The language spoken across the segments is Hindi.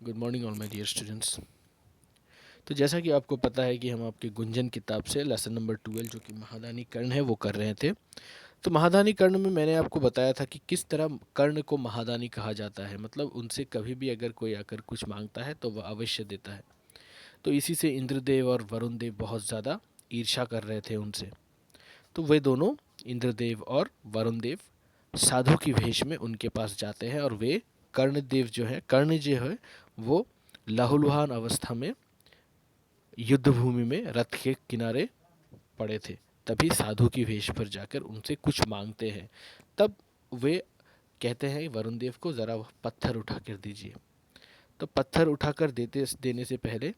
Good morning all my dear students. तो जैसा कि आपको पता है कि हम आपके गुंजन किताब से लेसन नंबर 12 जो कि महादानी कर्ण है वो कर रहे थे। तो महादानी कर्ण में मैंने आपको बताया था कि किस तरह कर्ण को महादानी कहा जाता है, मतलब उनसे कभी भी अगर कोई आकर कुछ मांगता है तो वह अवश्य देता है। तो इसी से इंद्रदेव और वरुण देव बहुत ज़्यादा ईर्ष्या कर रहे थे उनसे। तो वे दोनों, इंद्रदेव और वरुण देव, साधु की वेश में उनके पास जाते हैं और वे कर्ण जो है वो लहूलुहान अवस्था में युद्ध भूमि में रथ के किनारे पड़े थे। तभी साधु की वेश पर जाकर उनसे कुछ मांगते हैं। तब वे कहते हैं वरुण देव को, ज़रा वह पत्थर उठा कर दीजिए। तो पत्थर उठाकर देने से पहले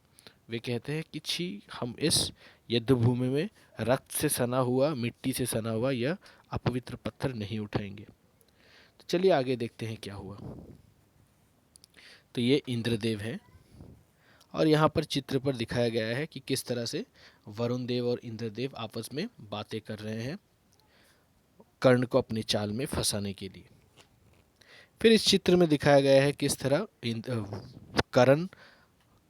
वे कहते हैं कि छी, हम इस युद्ध भूमि में रक्त से सना हुआ, मिट्टी से सना हुआ यह अपवित्र पत्थर नहीं उठाएंगे। तो चलिए आगे देखते हैं क्या हुआ। तो ये इंद्रदेव हैं और यहाँ पर चित्र पर दिखाया गया है कि किस तरह से वरुण देव और इंद्रदेव आपस में बातें कर रहे हैं कर्ण को अपनी चाल में फंसाने के लिए। फिर इस चित्र में दिखाया गया है किस तरह कर्ण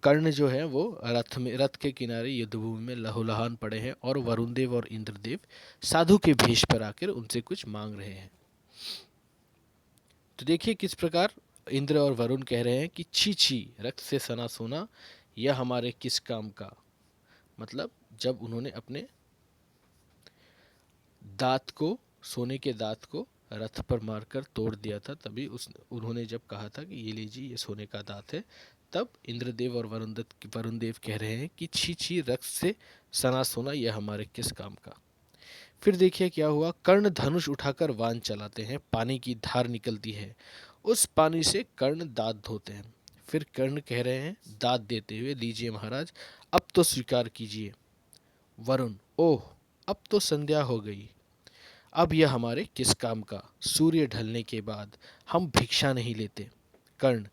कर्ण जो है वो रथ के किनारे युद्धभूमि में लहूलुहान पड़े हैं और वरुण देव और इंद्रदेव साधु के भेष पर आकर उनसे कुछ मांग रहे हैं। तो देखिए किस प्रकार इंद्र और वरुण कह रहे हैं कि छी छी, रक्त से सना सोना यह हमारे किस काम का। मतलब जब उन्होंने अपने दांत को, सोने के दांत को रथ पर मारकर तोड़ दिया था, तभी उन्होंने जब कहा था कि ये लीजिए ये सोने का दांत है, तब इंद्रदेव और वरुण देव कह रहे हैं कि छी छी, रक्त से सना सोना यह हमारे किस काम का। फिर देखिए क्या हुआ। कर्ण धनुष उठाकर वान चलाते हैं, पानी की धार निकलती है, उस पानी से कर्ण दांत धोते हैं। फिर कर्ण कह रहे हैं दांत देते हुए, लीजिए महाराज अब तो स्वीकार कीजिए। वरुण, ओह अब तो संध्या हो गई, अब यह हमारे किस काम का। सूर्य ढलने के बाद हम भिक्षा नहीं लेते। कर्ण,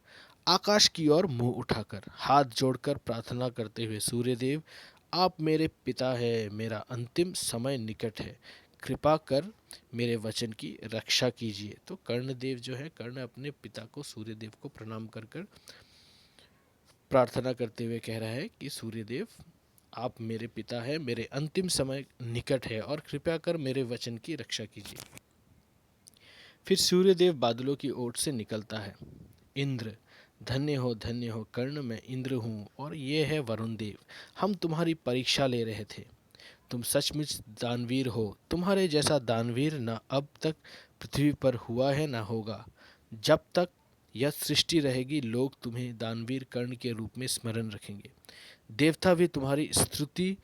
आकाश की ओर मुंह उठाकर हाथ जोड़कर प्रार्थना करते हुए, सूर्यदेव आप मेरे पिता है, मेरा अंतिम समय निकट है, कृपा कर मेरे वचन की रक्षा कीजिए। तो कर्णदेव जो है, कर्ण अपने पिता को, सूर्यदेव को प्रणाम कर कर प्रार्थना करते हुए कह रहा है कि सूर्यदेव आप मेरे पिता हैं, मेरे अंतिम समय निकट है और कृपया कर मेरे वचन की रक्षा कीजिए। फिर सूर्यदेव बादलों की ओर से निकलता है। इंद्र, धन्य हो कर्ण, मैं इंद्र हूँ और ये है वरुण देव, हम तुम्हारी परीक्षा ले रहे थे। तुम सचमुच दानवीर हो, तुम्हारे जैसा दानवीर न अब तक पृथ्वी पर हुआ है न होगा। जब तक यह सृष्टि रहेगी लोग तुम्हें दानवीर कर्ण के रूप में स्मरण रखेंगे, देवता भी तुम्हारी स्तुति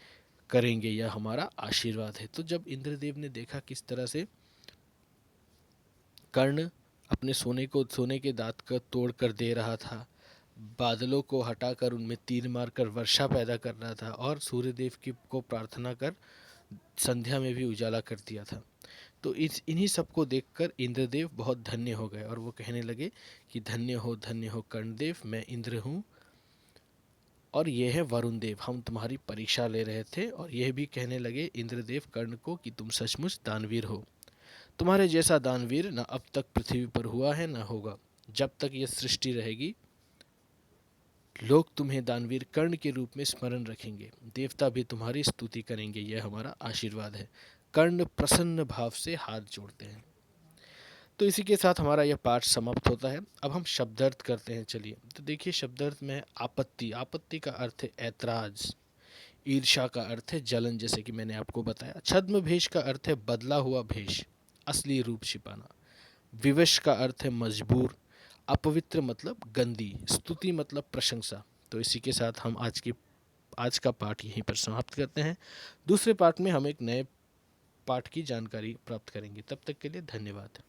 करेंगे, यह हमारा आशीर्वाद है। तो जब इंद्रदेव ने देखा किस तरह से कर्ण अपने सोने के दांत का तोड़ कर दे रहा था, बादलों को हटाकर उनमें तीर मारकर वर्षा पैदा कर रहा था और सूर्यदेव की को प्रार्थना कर संध्या में भी उजाला कर दिया था, तो इन्हीं सबको देखकर इंद्रदेव बहुत धन्य हो गए और वो कहने लगे कि धन्य हो कर्णदेव, मैं इंद्र हूँ और ये है वरुण देव, हम तुम्हारी परीक्षा ले रहे थे। और यह भी कहने लगे इंद्रदेव कर्ण को कि तुम सचमुच दानवीर हो, तुम्हारे जैसा दानवीर न अब तक पृथ्वी पर हुआ है न होगा। जब तक यह सृष्टि रहेगी लोग तुम्हें दानवीर कर्ण के रूप में स्मरण रखेंगे, देवता भी तुम्हारी स्तुति करेंगे, यह हमारा आशीर्वाद है। कर्ण प्रसन्न भाव से हाथ जोड़ते हैं। तो इसी के साथ हमारा यह पाठ समाप्त होता है। अब हम शब्दार्थ करते हैं। चलिए, तो देखिए शब्दार्थ में आपत्ति, आपत्ति का अर्थ है ऐतराज। ईर्ष्या का अर्थ है जलन, जैसे कि मैंने आपको बताया। छद्म भेष का अर्थ है बदला हुआ भेष, असली रूप छिपाना। विवश का अर्थ है मजबूर। अपवित्र मतलब गंदी। स्तुति मतलब प्रशंसा। तो इसी के साथ हम आज का पाठ यहीं पर समाप्त करते हैं। दूसरे पाठ में हम एक नए पाठ की जानकारी प्राप्त करेंगे। तब तक के लिए धन्यवाद।